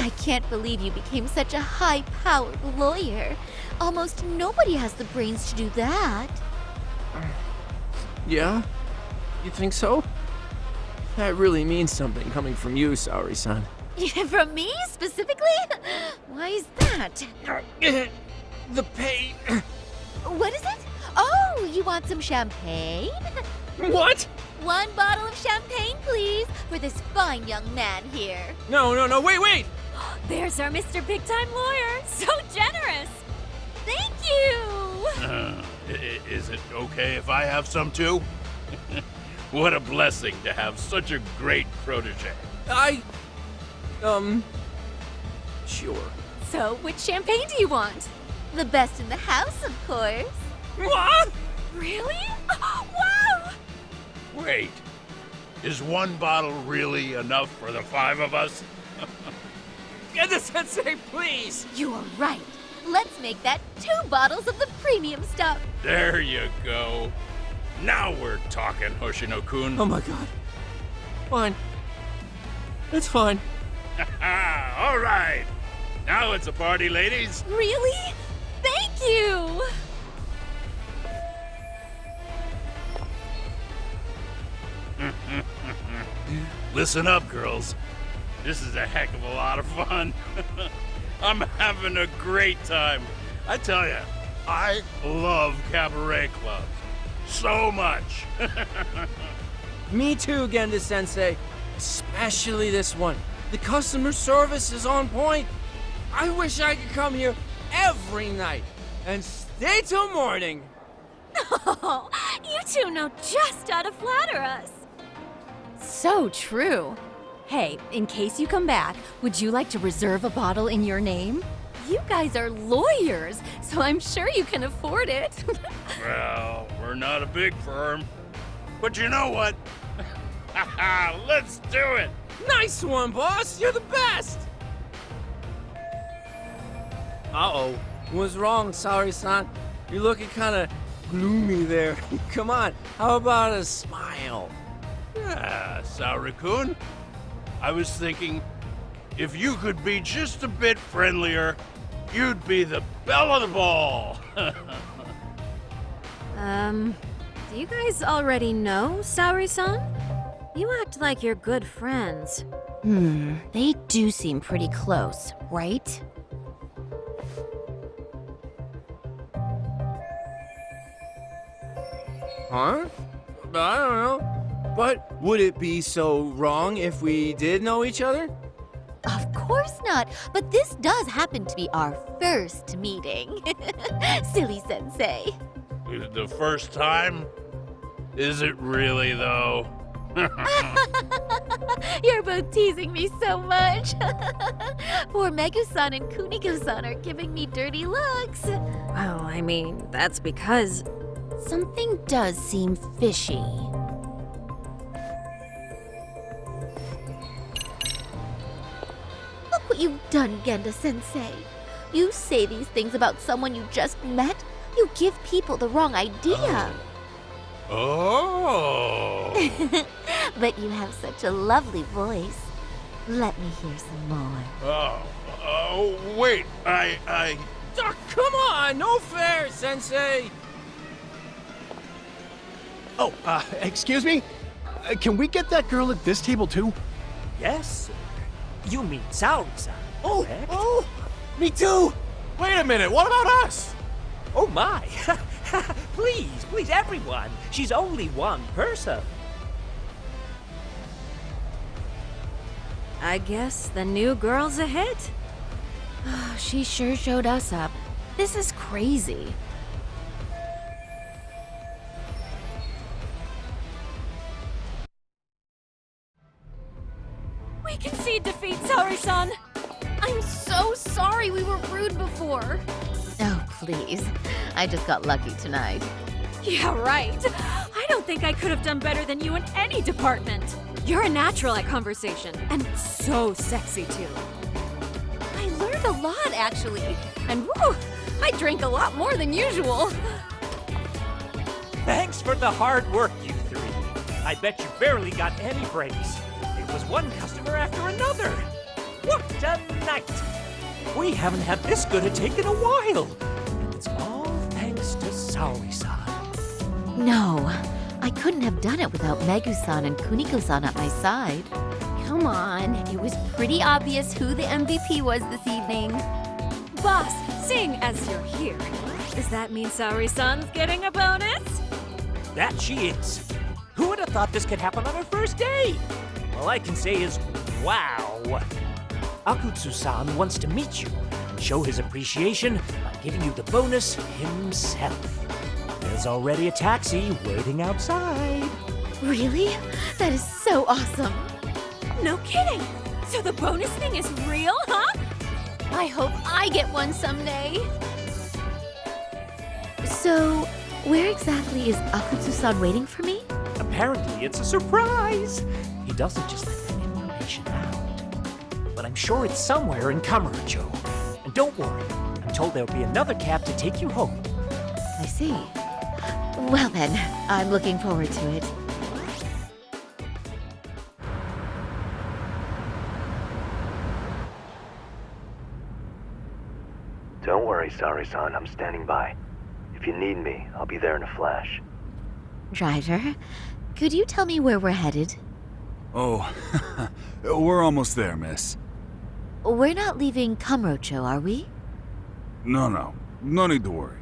I can't believe you became such a high-powered lawyer. Almost nobody has the brains to do that. Yeah? You think so? That really means something coming from you, Saori-san. From me, specifically? Why is that? The pain. What is it? Oh, you want some champagne? What? 1 bottle of champagne, please, for this fine young man here. No, wait! There's our Mr. Big Time Lawyer. So generous. Thank you. Is it okay if I have some too? What a blessing to have such a great protege. Sure. So, which champagne do you want? The best in the house, of course. What? Really? Wow! Wait, is 1 bottle really enough for the 5 of us? Genda-sensei, please! You are right. Let's make that 2 bottles of the premium stuff. There you go. Now we're talking, Hoshino-kun. Oh my god. Fine. It's fine. All right. Now it's a party, ladies. Really? Thank you! Listen up, girls. This is a heck of a lot of fun. I'm having a great time. I tell you, I love cabaret clubs so much. Me too, Genda-sensei. Especially this one. The customer service is on point. I wish I could come here every night and stay till morning. Oh, you two know just how to flatter us. So true. Hey, in case you come back, would you like to reserve a bottle in your name? You guys are lawyers, so I'm sure you can afford it. Well, we're not a big firm. But you know what? Let's do it! Nice one, boss! You're the best! Uh-oh. What's wrong, Saori-san? You're looking kinda gloomy there. Come on, how about a smile? Yeah, Saori-kun. I was thinking, if you could be just a bit friendlier, you'd be the belle of the ball. Do you guys already know Saori-san? You act like you're good friends. They do seem pretty close, right? Huh? I don't know. But would it be so wrong if we did know each other? Of course not, but this does happen to be our first meeting. Silly sensei. The first time? Is it really, though? You're both teasing me so much. Poor Megu-san and Kuniko-san are giving me dirty looks. Well, I mean, that's because... Something does seem fishy. Look what you've done, Genda-sensei. You say these things about someone you just met, you give people the wrong idea. Oh! But you have such a lovely voice. Let me hear some more. Oh, wait, I... Oh, come on, no fair, Sensei! Oh, excuse me? Can we get that girl at this table too? Yes, sir. You mean Saori-san, correct? Oh, me too! Wait a minute, what about us? Oh my! Please, everyone! She's only one person. I guess the new girl's a hit. She sure showed us up. This is crazy. We concede defeat, Saori-san. I'm so sorry we were rude before. Oh, please. I just got lucky tonight. Yeah, right. I don't think I could have done better than you in any department. You're a natural at conversation, and so sexy too. I learned a lot, actually. And woo, I drank a lot more than usual. Thanks for the hard work, you three. I bet you barely got any breaks. It was one customer after another. What a night! We haven't had this good a take in a while. And it's all thanks to Saori-san. No, I couldn't have done it without Megu-san and Kuniko-san at my side. Come on, it was pretty obvious who the MVP was this evening. Boss, seeing as you're here, does that mean Saori-san's getting a bonus? That she is. Who would have thought this could happen on our first day? All I can say is, wow. Akutsu-san wants to meet you and show his appreciation by giving you the bonus himself. There's already a taxi waiting outside. Really? That is so awesome. No kidding! So the bonus thing is real, huh? I hope I get one someday. So, where exactly is Akutsu-san waiting for me? Apparently it's a surprise. He doesn't just let that information out. But I'm sure it's somewhere in Kamuro-tё. And don't worry, I'm told there'll be another cab to take you home. I see. Well then, I'm looking forward to it. Don't worry, Saori-san, I'm standing by. If you need me, I'll be there in a flash. Driver, could you tell me where we're headed? Oh, we're almost there, miss. We're not leaving Kamuro-tё, are we? No need to worry.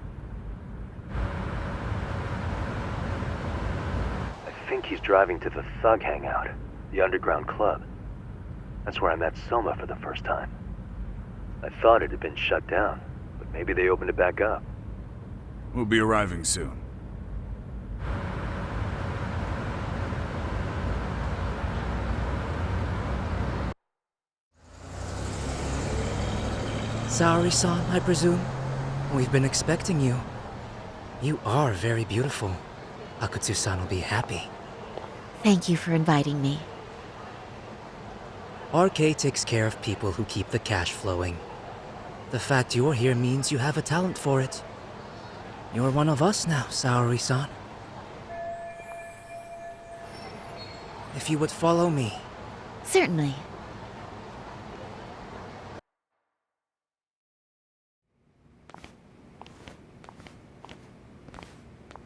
I think he's driving to the Thug Hangout, the underground club. That's where I met Soma for the first time. I thought it had been shut down, but maybe they opened it back up. We'll be arriving soon. Saori-san, I presume? We've been expecting you. You are very beautiful. Akutsu-san will be happy. Thank you for inviting me. RK takes care of people who keep the cash flowing. The fact you're here means you have a talent for it. You're one of us now, Saori-san. If you would follow me. Certainly.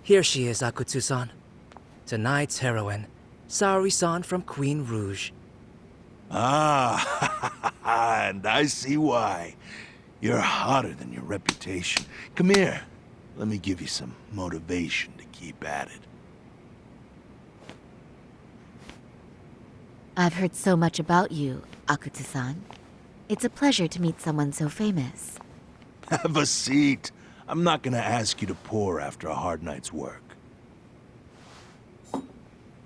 Here she is, Akutsu-san. Tonight's heroine, Saori-san from Queen Rouge. Ah, and I see why. You're hotter than your reputation. Come here. Let me give you some motivation to keep at it. I've heard so much about you, Akutsu-san. It's a pleasure to meet someone so famous. Have a seat. I'm not gonna ask you to pour after a hard night's work.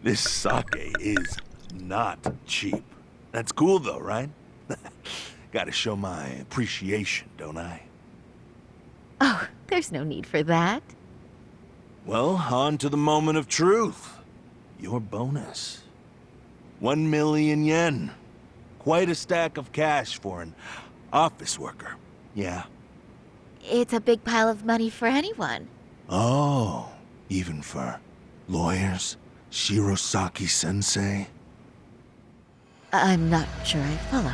This sake is not cheap. That's cool though, right? Gotta show my appreciation, don't I? Oh, there's no need for that. Well, on to the moment of truth. Your bonus. 1 million yen. Quite a stack of cash for an office worker. Yeah. It's a big pile of money for anyone. Oh, even for lawyers? Shirosaki-sensei? I'm not sure I follow.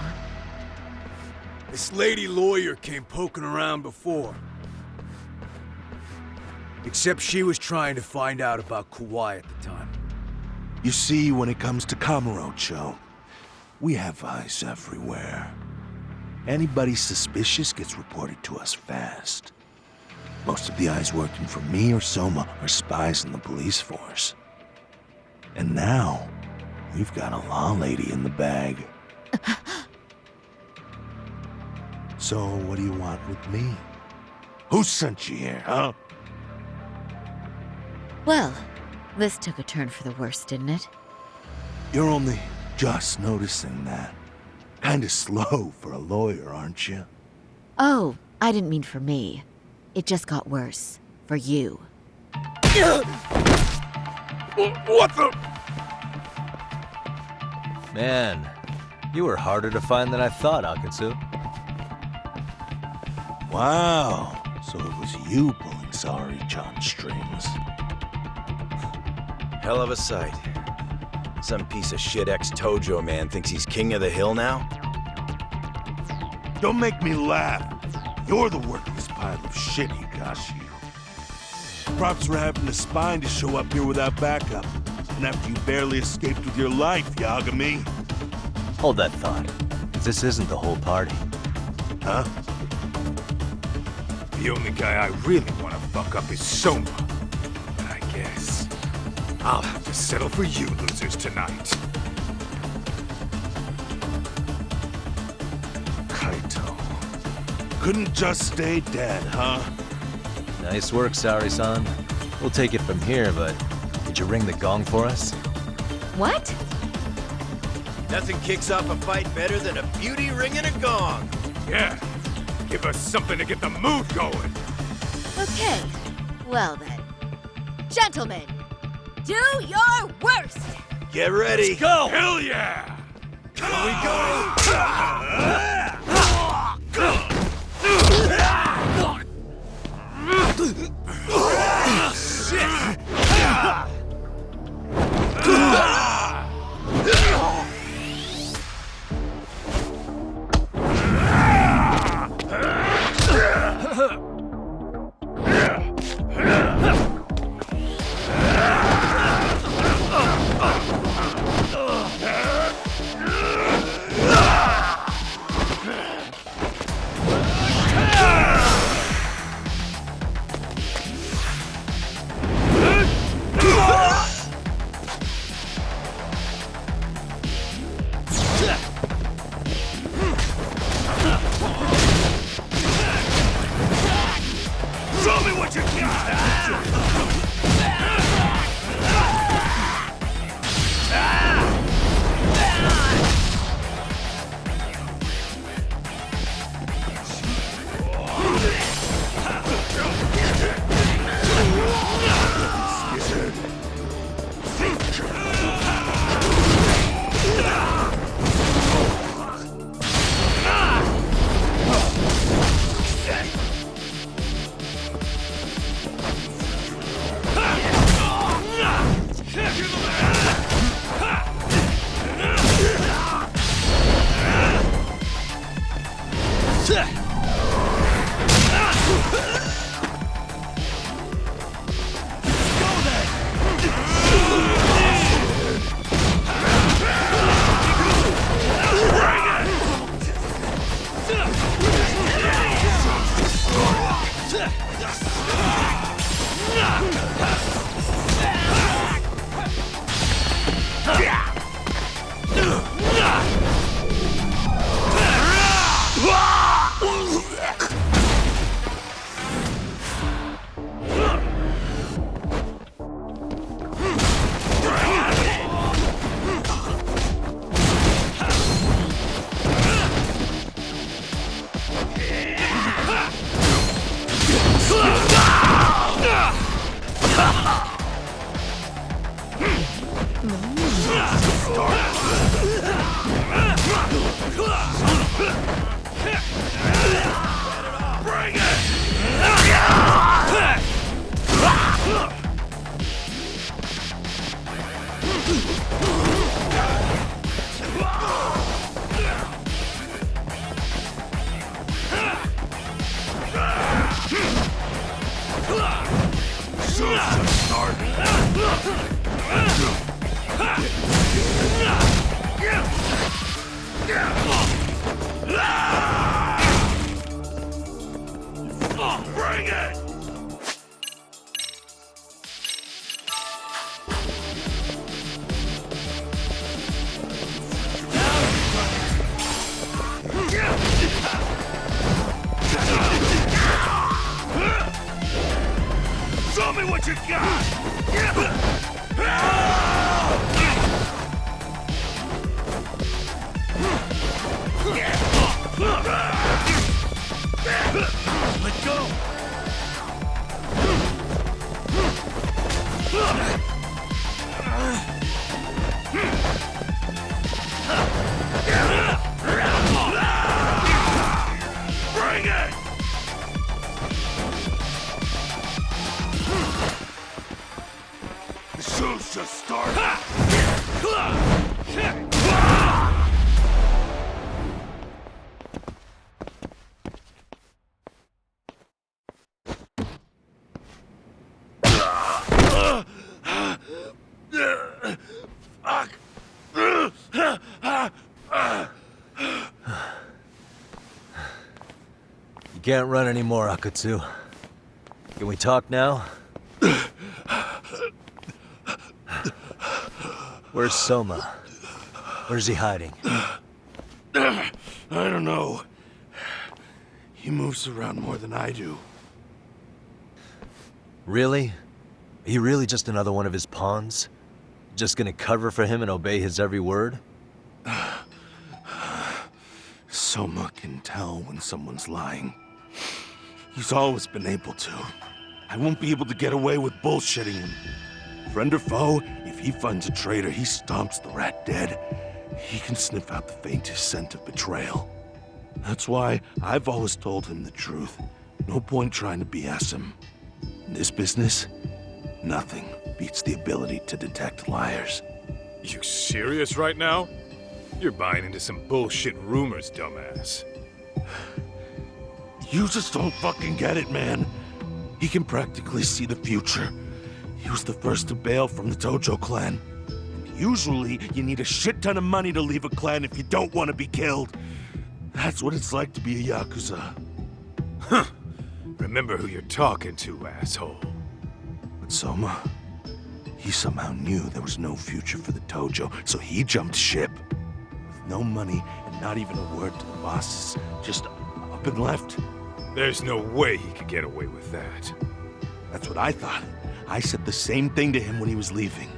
This lady lawyer came poking around before. Except she was trying to find out about Kauai at the time. You see, when it comes to Kamuro-tё, we have eyes everywhere. Anybody suspicious gets reported to us fast. Most of the eyes working for me or Soma are spies in the police force. And now, we've got a law lady in the bag. So, what do you want with me? Who sent you here, huh? Well, this took a turn for the worse, didn't it? You're only just noticing that. Kinda slow for a lawyer, aren't you? Oh, I didn't mean for me. It just got worse. For you. What the? Man, you were harder to find than I thought, Akutsu. Wow, so it was you pulling Saori-chan's strings. Hell of a sight. Some piece of shit ex-Tojo man thinks he's king of the hill now? Don't make me laugh. You're the worthless pile of shit, Higashi. Props for having the spine to show up here without backup. And after you barely escaped with your life, Yagami. Hold that thought. This isn't the whole party. Huh? The only guy I really want to fuck up is Soma. But I guess I'll have to settle for you losers tonight. Kaito. Couldn't just stay dead, huh? Nice work, Saori-san. We'll take it from here, but did you ring the gong for us? What? Nothing kicks off a fight better than a beauty ringing a gong. Yeah. Give us something to get the mood going. Okay. Well then. Gentlemen, do your worst! Get ready. Let's go! Hell yeah! Here we go! Shit! Show me what you got! Bring it! Show me what you got! Can't run anymore, Akutsu. Can we talk now? Where's Soma? Where's he hiding? I don't know. He moves around more than I do. Really? Are you really just another one of his pawns? Just gonna cover for him and obey his every word? Soma can tell when someone's lying. He's always been able to. I won't be able to get away with bullshitting him. Friend or foe, if he finds a traitor, he stomps the rat dead. He can sniff out the faintest scent of betrayal. That's why I've always told him the truth. No point trying to BS him. In this business, nothing beats the ability to detect liars. You serious right now? You're buying into some bullshit rumors, dumbass. You just don't fucking get it, man. He can practically see the future. He was the first to bail from the Tojo clan. Usually, you need a shit ton of money to leave a clan if you don't want to be killed. That's what it's like to be a Yakuza. Huh. Remember who you're talking to, asshole. But Soma, he somehow knew there was no future for the Tojo, so he jumped ship. With no money and not even a word to the bosses, just up and left. There's no way he could get away with that. That's what I thought. I said the same thing to him when he was leaving.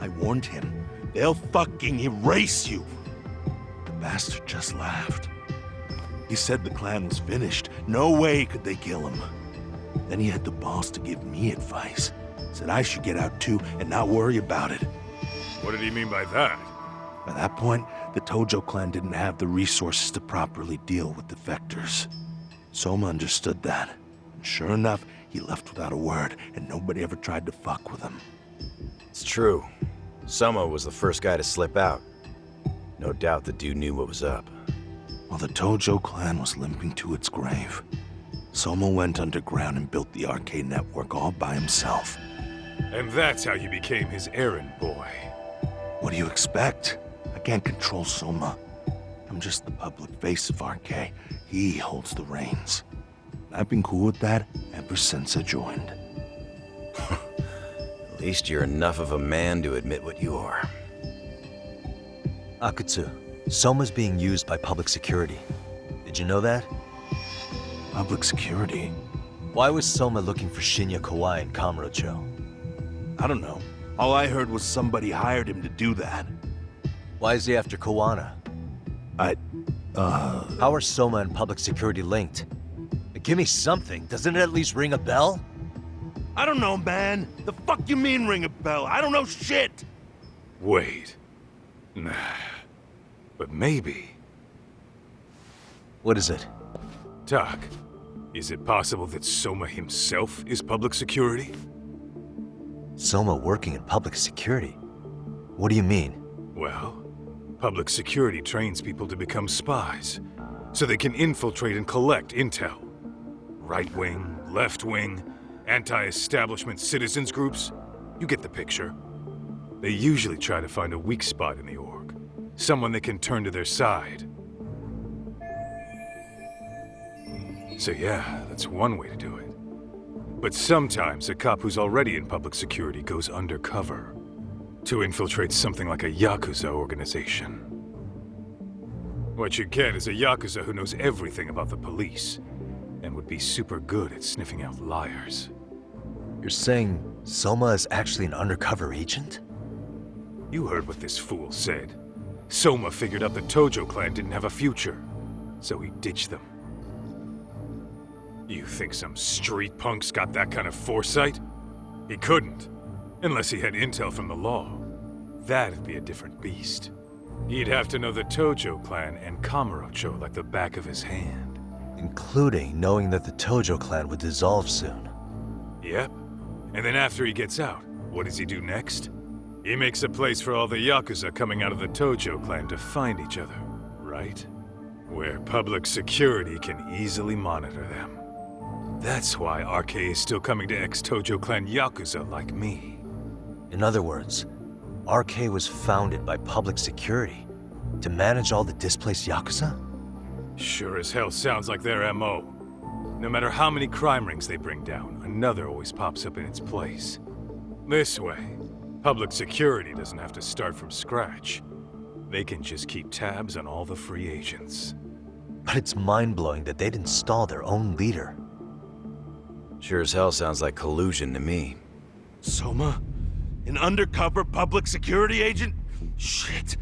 I warned him, they'll fucking erase you. The bastard just laughed. He said the clan was finished. No way could they kill him. Then he had the balls to give me advice. Said I should get out too and not worry about it. What did he mean by that? By that point, the Tojo clan didn't have the resources to properly deal with defectors. Soma understood that. And sure enough, he left without a word, and nobody ever tried to fuck with him. It's true. Soma was the first guy to slip out. No doubt the dude knew what was up. While the Tojo clan was limping to its grave, Soma went underground and built the arcade network all by himself. And that's how you became his errand boy. What do you expect? I can't control Soma. I'm just the public face of RK. He holds the reins. I've been cool with that ever since I joined. At least you're enough of a man to admit what you are. Akutsu, Soma's being used by public security. Did you know that? Public security? Why was Soma looking for Shinya Kawai and Kamuro-tё? I don't know. All I heard was somebody hired him to do that. Why is he after Kawana? How are Soma and public security linked? Give me something. Doesn't it at least ring a bell? I don't know, man. The fuck you mean ring a bell? I don't know shit. Wait. Nah. But maybe. What is it? Doc, is it possible that Soma himself is public security? Soma working in public security? What do you mean? Well, public security trains people to become spies, so they can infiltrate and collect intel. Right-wing, left-wing, anti-establishment citizens groups. You get the picture. They usually try to find a weak spot in the org. Someone they can turn to their side. So yeah, that's one way to do it. But sometimes a cop who's already in public security goes undercover to infiltrate something like a Yakuza organization. What you get is a Yakuza who knows everything about the police and would be super good at sniffing out liars. You're saying Soma is actually an undercover agent? You heard what this fool said. Soma figured out the Tojo clan didn't have a future, so he ditched them. You think some street punk's got that kind of foresight? He couldn't, unless he had intel from the law. That'd be a different beast. He'd have to know the Tojo clan and Kamuro-tё like the back of his hand. Including knowing that the Tojo clan would dissolve soon. Yep. And then after he gets out, what does he do next? He makes a place for all the Yakuza coming out of the Tojo clan to find each other, right? Where public security can easily monitor them. That's why RK is still coming to ex-Tojo clan Yakuza like me. In other words, RK was founded by public security to manage all the displaced Yakuza? Sure as hell sounds like their MO. No matter how many crime rings they bring down, another always pops up in its place. This way, public security doesn't have to start from scratch. They can just keep tabs on all the free agents. But it's mind-blowing that they'd install their own leader. Sure as hell sounds like collusion to me. Soma? An undercover public security agent? Shit.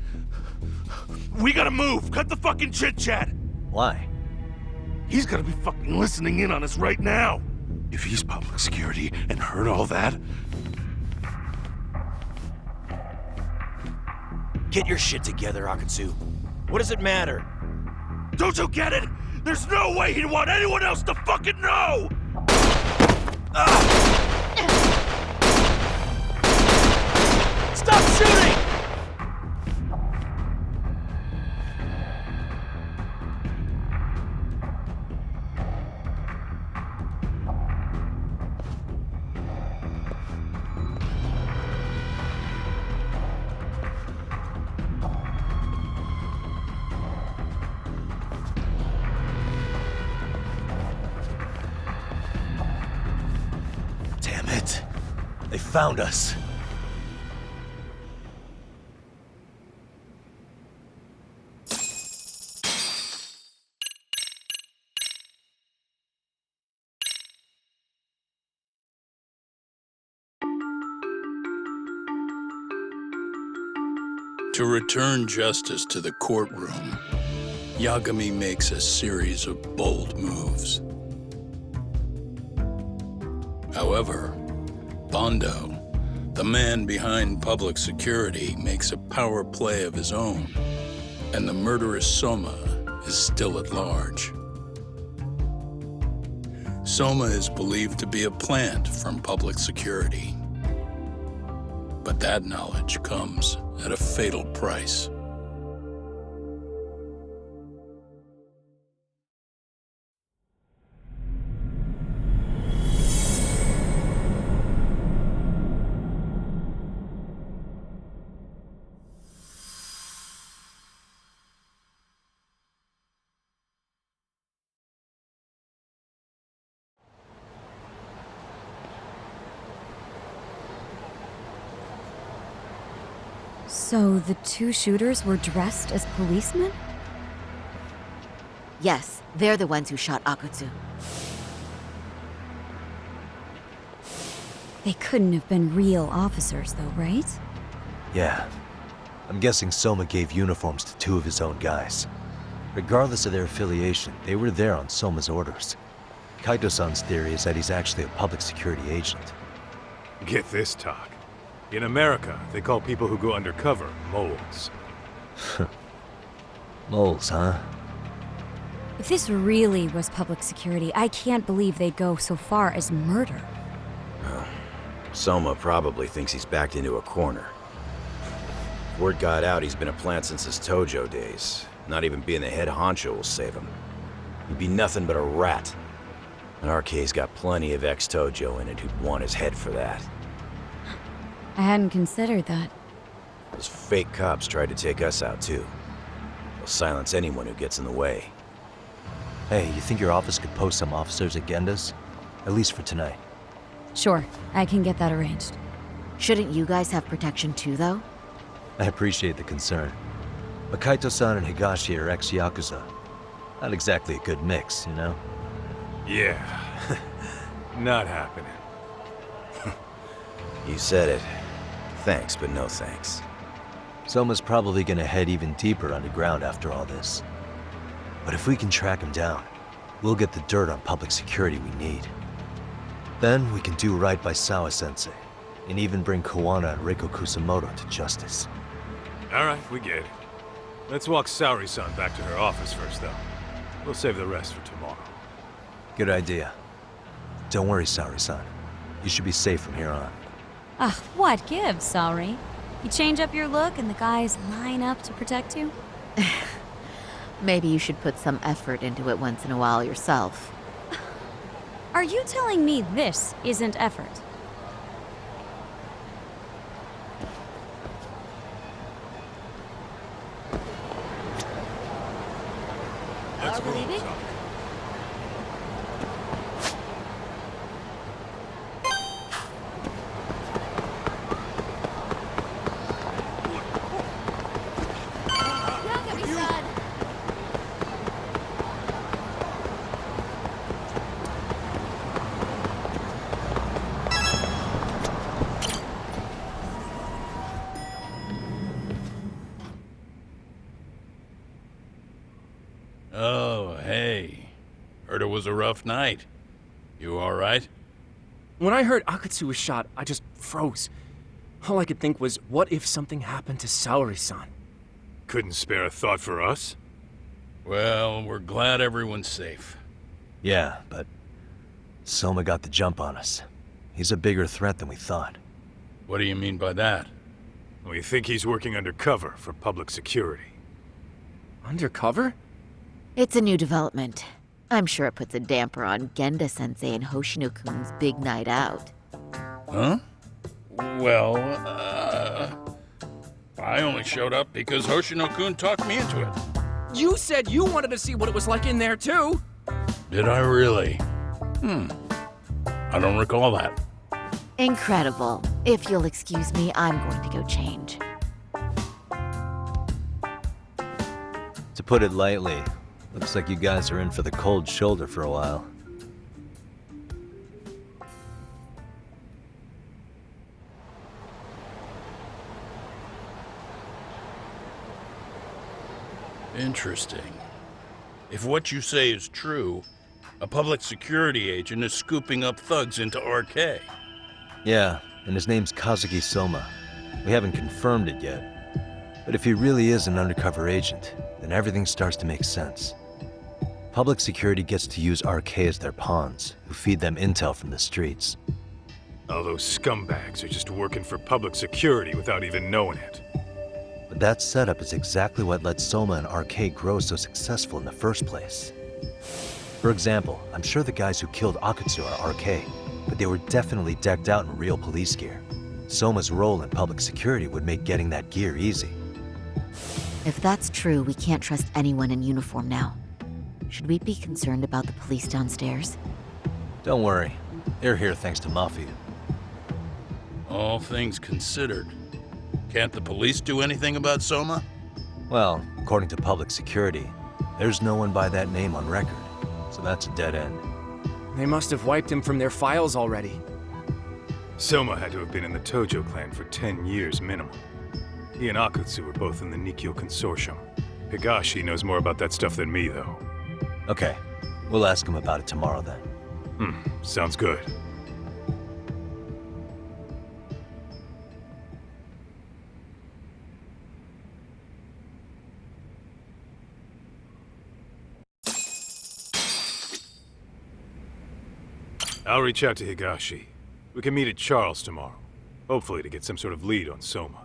We gotta move! Cut the fucking chit-chat! Why? He's gotta be fucking listening in on us right now! If he's public security and heard all that... Get your shit together, Akatsu. What does it matter? Don't you get it? There's no way he'd want anyone else to fucking know! Stop shooting! Damn it. They found us. To return justice to the courtroom, Yagami makes a series of bold moves. However, Bondo, the man behind public security, makes a power play of his own, and the murderous Soma is still at large. Soma is believed to be a plant from public security, but that knowledge comes at a fatal price. So the two shooters were dressed as policemen? Yes, they're the ones who shot Akutsu. They couldn't have been real officers though, right? Yeah. I'm guessing Soma gave uniforms to two of his own guys. Regardless of their affiliation, they were there on Soma's orders. Kaito-san's theory is that he's actually a public security agent. Get this, talk. In America, they call people who go undercover moles. Moles, huh? If this really was public security, I can't believe they'd go so far as murder. Soma probably thinks he's backed into a corner. Word got out he's been a plant since his Tojo days. Not even being the head honcho will save him. He'd be nothing but a rat. And RK's got plenty of ex-Tojo in it who'd want his head for that. I hadn't considered that. Those fake cops tried to take us out too. They'll silence anyone who gets in the way. Hey, you think your office could post some officers at Genda's? At least for tonight. Sure, I can get that arranged. Shouldn't you guys have protection too, though? I appreciate the concern. But Kaito-san and Higashi are ex-Yakuza. Not exactly a good mix, you know? Yeah. Not happening. You said it. Thanks, but no thanks. Soma's probably gonna head even deeper underground after all this. But if we can track him down, we'll get the dirt on public security we need. Then we can do right by Sawa-sensei, and even bring Kawana and Reiko Kusamoto to justice. Alright, we get it. Let's walk Saori-san back to her office first, though. We'll save the rest for tomorrow. Good idea. Don't worry, Saori-san. You should be safe from here on. Ugh, what gives, sorry? You change up your look and the guys line up to protect you? Maybe you should put some effort into it once in a while yourself. Are you telling me this isn't effort? Let's move. Oh, hey. Heard it was a rough night. You alright? When I heard Akutsu was shot, I just froze. All I could think was, what if something happened to Saori-san? Couldn't spare a thought for us? Well, we're glad everyone's safe. Yeah, but Soma got the jump on us. He's a bigger threat than we thought. What do you mean by that? We think he's working undercover for public security. Undercover? It's a new development. I'm sure it puts a damper on Genda-sensei and Hoshino-kun's big night out. Huh? Well, I only showed up because Hoshino-kun talked me into it. You said you wanted to see what it was like in there, too! Did I really? I don't recall that. Incredible. If you'll excuse me, I'm going to go change. To put it lightly, looks like you guys are in for the cold shoulder for a while. Interesting. If what you say is true, a public security agent is scooping up thugs into RK. Yeah, and his name's Kazuki Soma. We haven't confirmed it yet. But if he really is an undercover agent, then everything starts to make sense. Public security gets to use RK as their pawns, who feed them intel from the streets. All those scumbags are just working for public security without even knowing it. But that setup is exactly what let Soma and RK grow so successful in the first place. For example, I'm sure the guys who killed Akutsu are RK, but they were definitely decked out in real police gear. Soma's role in public security would make getting that gear easy. If that's true, we can't trust anyone in uniform now. Should we be concerned about the police downstairs? Don't worry. They're here thanks to Mafia. All things considered, can't the police do anything about Soma? Well, according to public security, there's no one by that name on record, so that's a dead end. They must have wiped him from their files already. Soma had to have been in the Tojo clan for 10 years minimum. He and Akutsu were both in the Nikkyo Consortium. Higashi knows more about that stuff than me, though. Okay, we'll ask him about it tomorrow then. Sounds good. I'll reach out to Higashi. We can meet at Charles tomorrow, hopefully to get some sort of lead on Soma.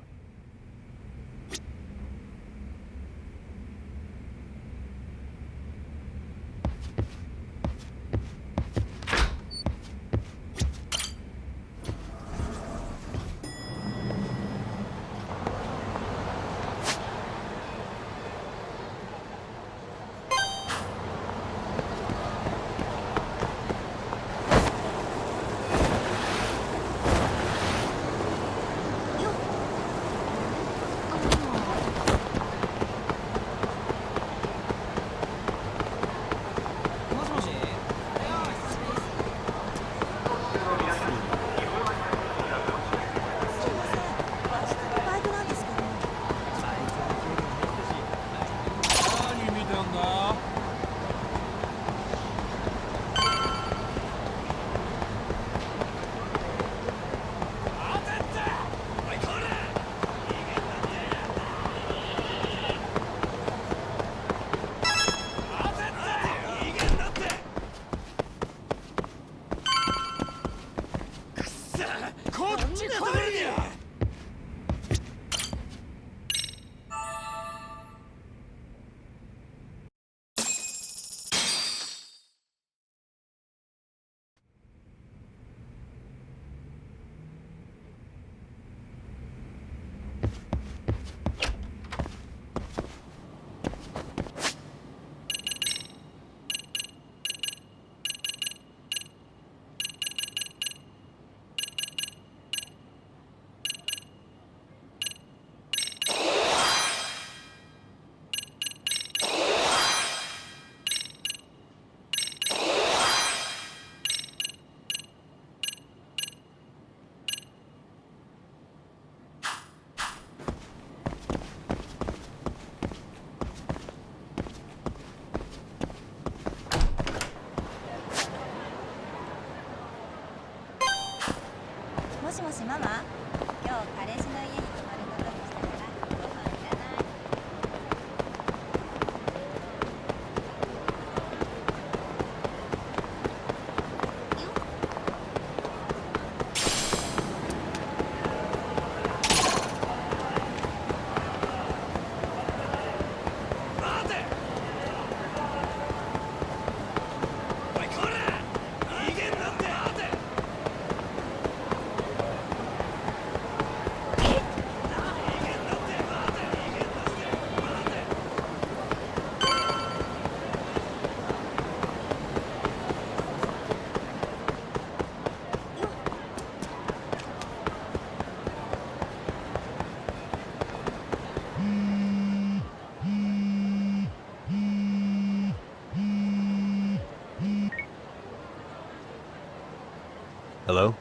Hello?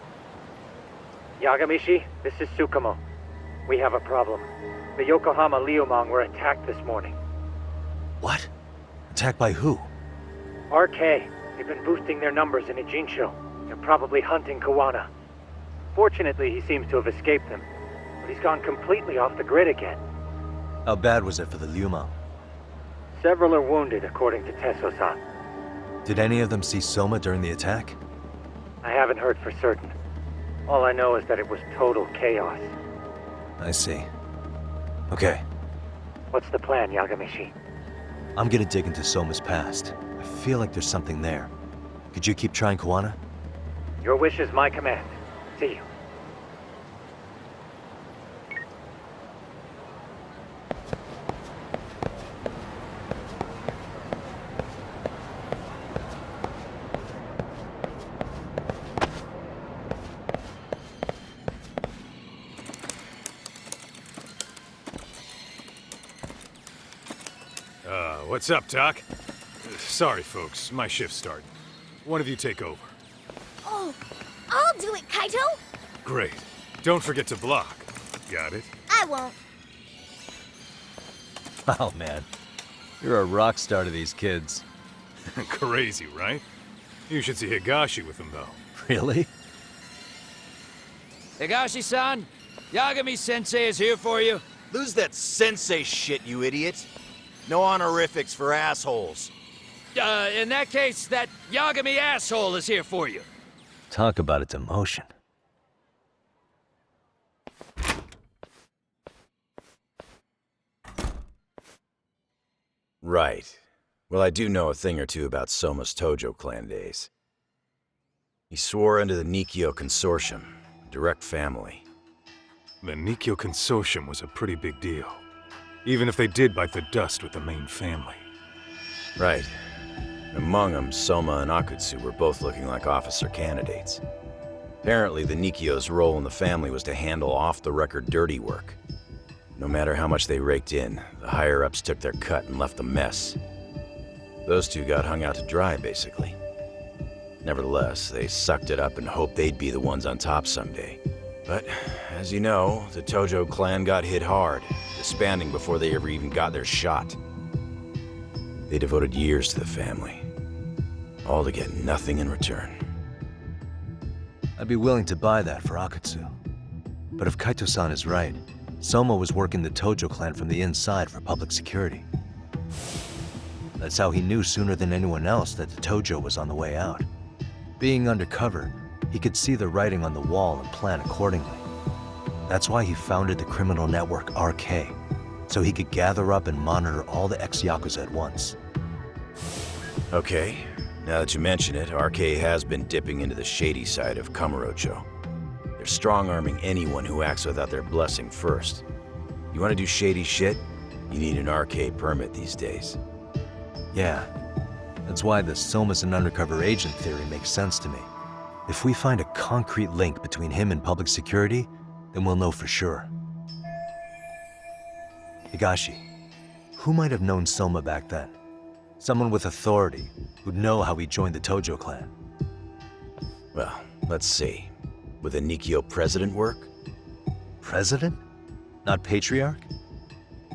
Yagamishi, this is Tsukumo. We have a problem. The Yokohama Liumang were attacked this morning. What? Attacked by who? RK. They've been boosting their numbers in Idzin-tё. They're probably hunting Kawana. Fortunately, he seems to have escaped them, but he's gone completely off the grid again. How bad was it for the Liumang? Several are wounded, according to Tesso-san. Did any of them see Soma during the attack? I haven't heard for certain. All I know is that it was total chaos. I see. Okay. What's the plan, Yagamishi? I'm gonna dig into Soma's past. I feel like there's something there. Could you keep trying Kawana? Your wish is my command. See you. What's up, Doc? Sorry, folks. My shift started. One of you take over. Oh, I'll do it, Kaito! Great. Don't forget to block. Got it? I won't. Oh, man. You're a rock star to these kids. Crazy, right? You should see Higashi with them, though. Really? Higashi-san, Yagami-sensei is here for you. Lose that sensei shit, you idiot. No honorifics for assholes. In that case, that Yagami asshole is here for you. Talk about its emotion. Right. Well, I do know a thing or two about Soma's Tojo clan days. He swore under the Nikkyo Consortium, a direct family. The Nikkyo Consortium was a pretty big deal. Even if they did bite the dust with the main family. Right. Among them, Soma and Akutsu were both looking like officer candidates. Apparently, the Nikkyo's role in the family was to handle off-the-record dirty work. No matter how much they raked in, the higher-ups took their cut and left a mess. Those two got hung out to dry, basically. Nevertheless, they sucked it up and hoped they'd be the ones on top someday. But, as you know, the Tojo clan got hit hard, disbanding before they ever even got their shot. They devoted years to the family, all to get nothing in return. I'd be willing to buy that for Akutsu. But if Kaito-san is right, Soma was working the Tojo clan from the inside for public security. That's how he knew sooner than anyone else that the Tojo was on the way out. Being undercover, he could see the writing on the wall and plan accordingly. That's why he founded the criminal network RK, so he could gather up and monitor all the ex-Yakuza at once. Okay, now that you mention it, RK has been dipping into the shady side of Kamuro-tё. They're strong-arming anyone who acts without their blessing first. You want to do shady shit? You need an RK permit these days. Yeah, that's why the Soma's an undercover agent theory makes sense to me. If we find a concrete link between him and public security, then we'll know for sure. Higashi, who might have known Soma back then? Someone with authority, who'd know how he joined the Tojo clan. Well, let's see. Would the Nikkyo president work? President? Not patriarch?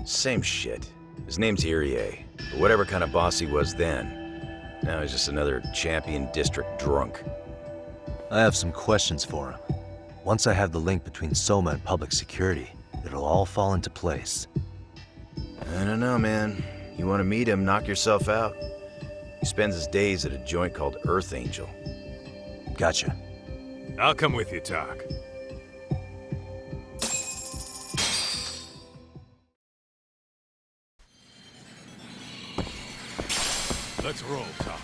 Same shit. His name's Irie, but whatever kind of boss he was then, now he's just another champion district drunk. I have some questions for him. Once I have the link between Soma and public security, it'll all fall into place. I don't know, man. You want to meet him, knock yourself out. He spends his days at a joint called Earth Angel. Gotcha. I'll come with you, Tak. Let's roll, Tak.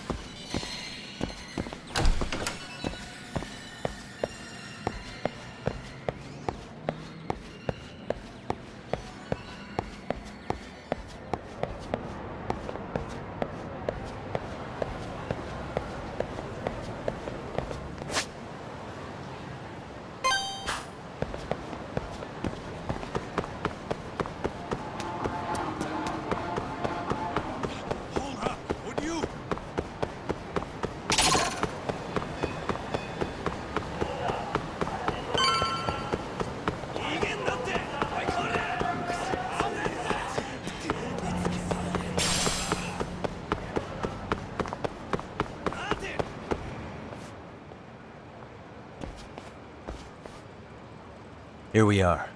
Here we are,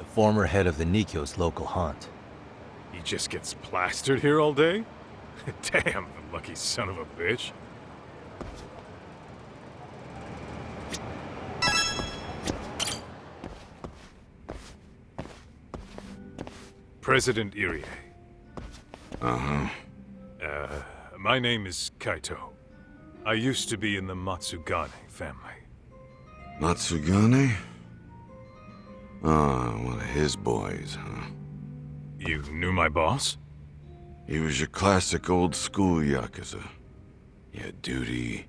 the former head of the Nikkyo's local haunt. He just gets plastered here all day? Damn, the lucky son of a bitch. President Irie. Uh-huh. My name is Kaito. I used to be in the Matsugane family. Matsugane? Ah, one of his boys, huh? You knew my boss? He was your classic old school Yakuza. He had duty,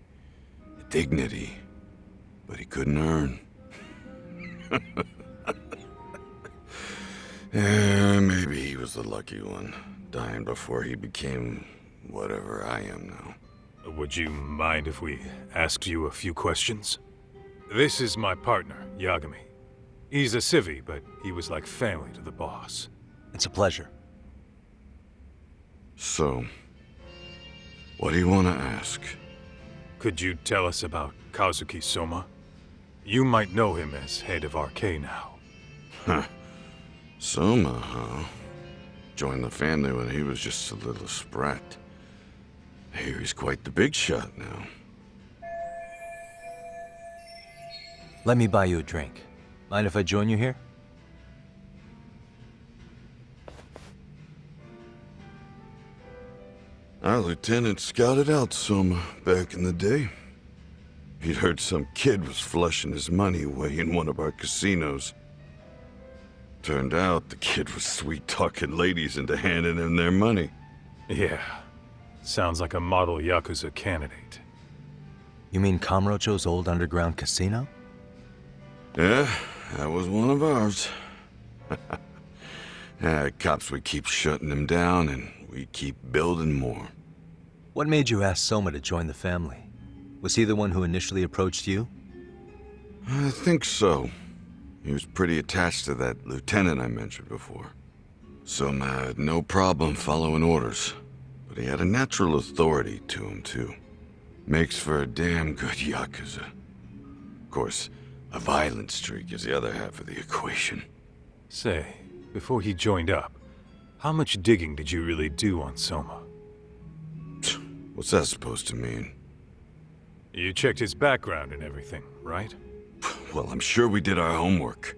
dignity, but he couldn't earn. Yeah, maybe he was the lucky one, dying before he became whatever I am now. Would you mind if we asked you a few questions? This is my partner, Yagami. He's a civvy, but he was like family to the boss. It's a pleasure. So, what do you want to ask? Could you tell us about Kazuki Soma? You might know him as head of RK now. Huh. Soma, huh? Joined the family when he was just a little sprat. I hear he's quite the big shot now. Let me buy you a drink. Mind if I join you here? Our lieutenant scouted out Soma back in the day. He'd heard some kid was flushing his money away in one of our casinos. Turned out the kid was sweet-talking ladies into handing him their money. Yeah. Sounds like a model Yakuza candidate. You mean Kamuro-tyo's old underground casino? Yeah, that was one of ours. Cops would keep shutting him down, and we'd keep building more. What made you ask Soma to join the family? Was he the one who initially approached you? I think so. He was pretty attached to that lieutenant I mentioned before. Soma had no problem following orders, but he had a natural authority to him, too. Makes for a damn good Yakuza. Of course, a violent streak is the other half of the equation. Say, before he joined up, how much digging did you really do on Soma? What's that supposed to mean? You checked his background and everything, right? Well, I'm sure we did our homework.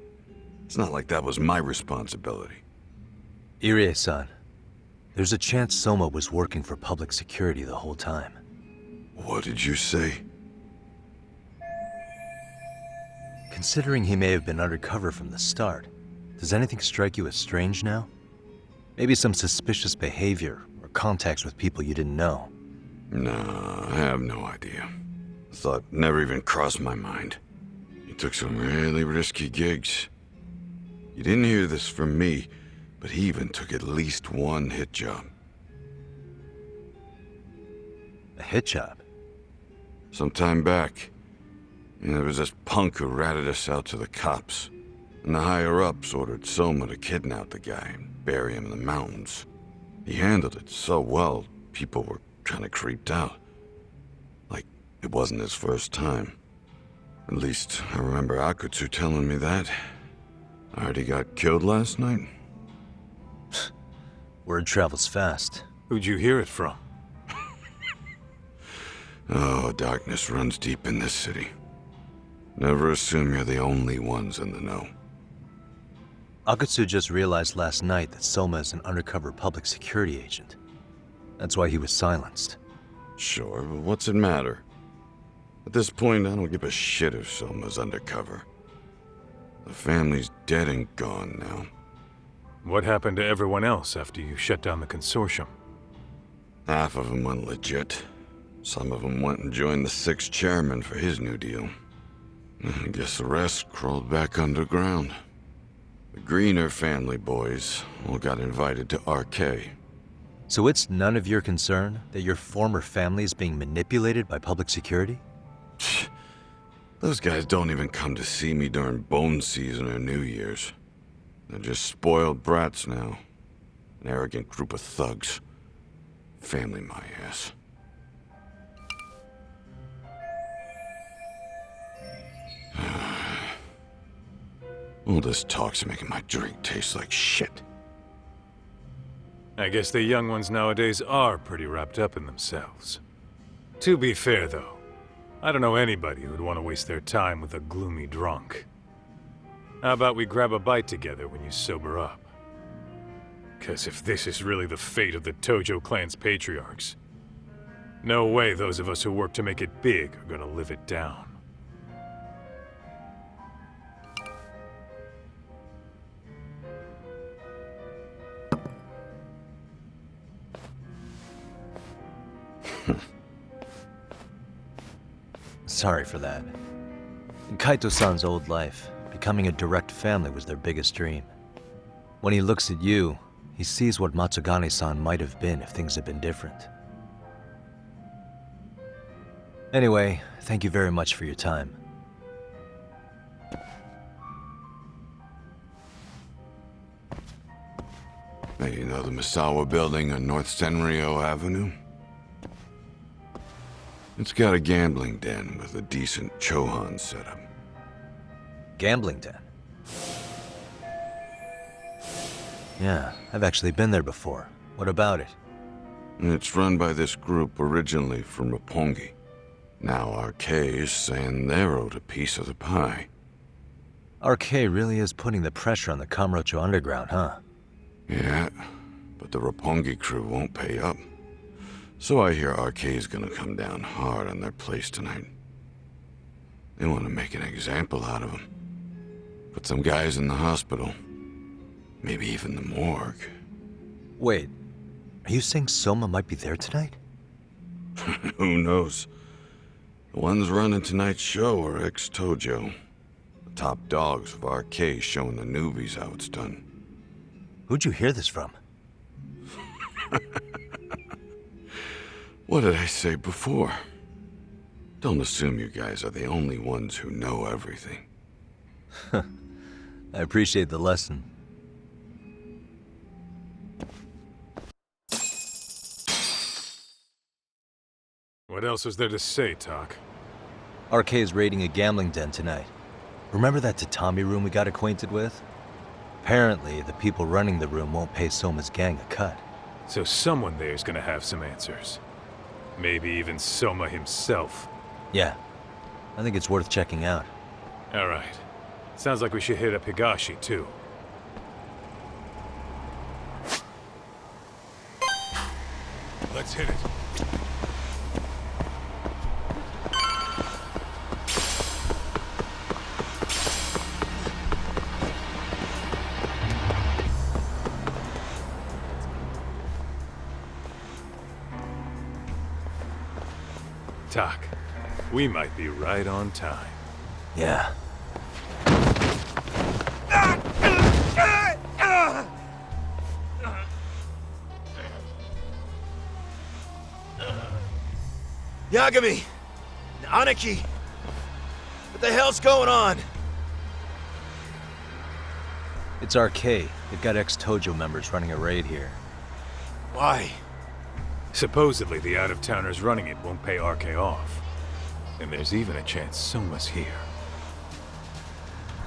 It's not like that was my responsibility. Irie-san, there's a chance Soma was working for public security the whole time. What did you say? Considering he may have been undercover from the start, does anything strike you as strange now? Maybe some suspicious behavior or contacts with people you didn't know? No, I have no idea. The thought never even crossed my mind. He took some really risky gigs. You didn't hear this from me, but he even took at least one hit job. A hit job? Some time back, there was this punk who ratted us out to the cops. And the higher-ups ordered Soma to kidnap the guy and bury him in the mountains. He handled it so well, people were kind of creeped out. Like, it wasn't his first time. At least, I remember Akutsu telling me that. I heard he got killed last night. Word travels fast. Who'd you hear it from? Oh, darkness runs deep in this city. Never assume you're the only ones in the know. Akutsu just realized last night that Soma is an undercover public security agent. That's why he was silenced. Sure, but what's it matter? At this point, I don't give a shit if Soma's undercover. The family's dead and gone now. What happened to everyone else after you shut down the consortium? Half of them went legit. Some of them went and joined the 6th chairman for his new deal. I guess the rest crawled back underground. The Greener family boys all got invited to RK. So it's none of your concern that your former family is being manipulated by public security? Those guys don't even come to see me during bone season or New Year's. They're just spoiled brats now. An arrogant group of thugs. Family my ass. All this talk's making my drink taste like shit. I guess the young ones nowadays are pretty wrapped up in themselves. To be fair, though, I don't know anybody who'd want to waste their time with a gloomy drunk. How about we grab a bite together when you sober up? 'Cause if this is really the fate of the Tojo clan's patriarchs, no way those of us who work to make it big are gonna live it down. Sorry for that. In Kaito-san's old life, becoming a direct family was their biggest dream. When he looks at you, he sees what Matsugane-san might have been if things had been different. Anyway, thank you very much for your time. Hey, you know the Misawa building on North Senryo Avenue? It's got a gambling den with a decent Chohan setup. Gambling den? Yeah, I've actually been there before. What about it? It's run by this group originally from Roppongi. Now RK is saying they're owed a piece of the pie. RK really is putting the pressure on the Kamuro-tё underground, huh? Yeah, but the Roppongi crew won't pay up. So I hear RK is gonna come down hard on their place tonight. They want to make an example out of him. Put some guys in the hospital. Maybe even the morgue. Wait, are you saying Soma might be there tonight? Who knows? The ones running tonight's show are ex-Tojo. The top dogs of RK showing the newbies how it's done. Who'd you hear this from? What did I say before? Don't assume you guys are the only ones who know everything. I appreciate the lesson. What else was there to say, Tak? RK is raiding a gambling den tonight. Remember that tatami room we got acquainted with? Apparently, the people running the room won't pay Soma's gang a cut. So someone there's gonna have some answers. Maybe even Soma himself. Yeah, I think it's worth checking out. All right. Sounds like we should hit up Higashi, too. Let's hit it. Tak, we might be right on time. Yeah. Yagami! Aniki! What the hell's going on? It's RK. They've got ex-Tojo members running a raid here. Why? Supposedly, the out-of-towners running it won't pay RK off. And there's even a chance Soma's here.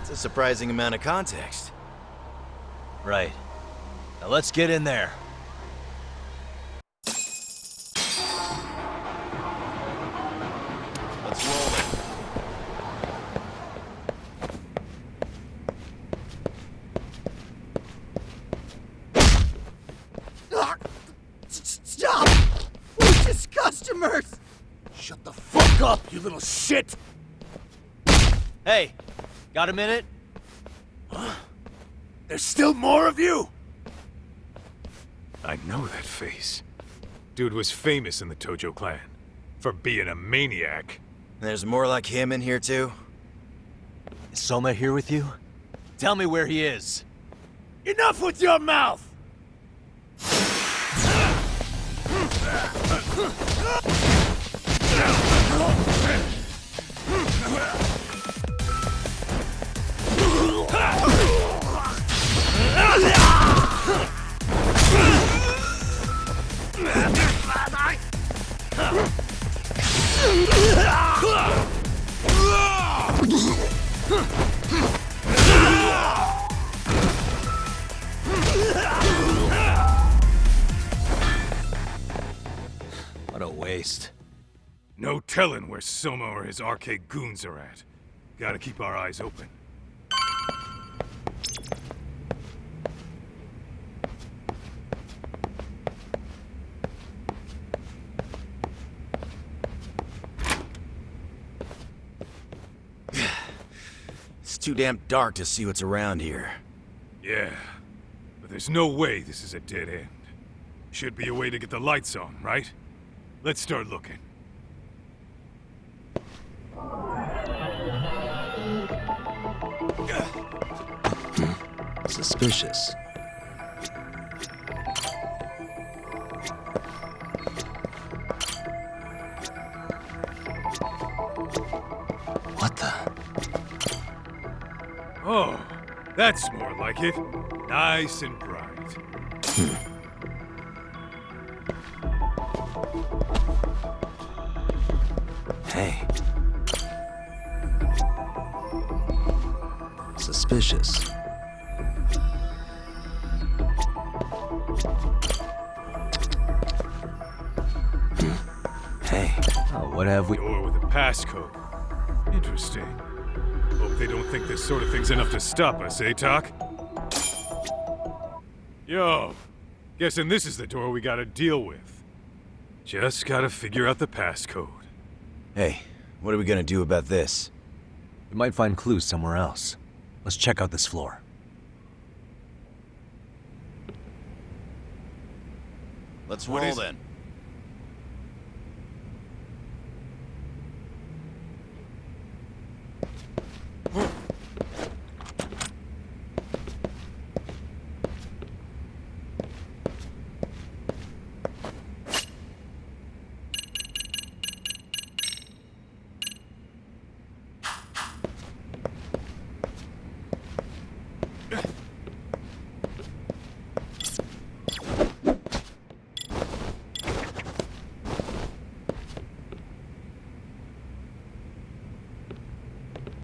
It's a surprising amount of context. Right. Now let's get in there. Let's roll it. Stop! We're just customers! Shut the fuck up, you little shit! Hey, got a minute? Huh? There's still more of you? I know that face. Dude was famous in the Tojo clan. For being a maniac. There's more like him in here, too? Is Soma here with you? Tell me where he is. Enough with your mouth! What a waste. No telling where Soma or his arcade goons are at. Gotta keep our eyes open. It's too damn dark to see what's around here. Yeah, but there's no way this is a dead end. Should be a way to get the lights on, right? Let's start looking. Suspicious. What the? Oh, that's more like it. Nice and bright. Hey. Suspicious. Hey. Oh, what have we? Door with a passcode. Interesting. Hope they don't think this sort of thing's enough to stop us, eh, Talk? Yo, guessing this is the door we gotta deal with. Just gotta figure out the passcode. Hey, what are we gonna do about this? We might find clues somewhere else. Let's check out this floor. Let's roll then.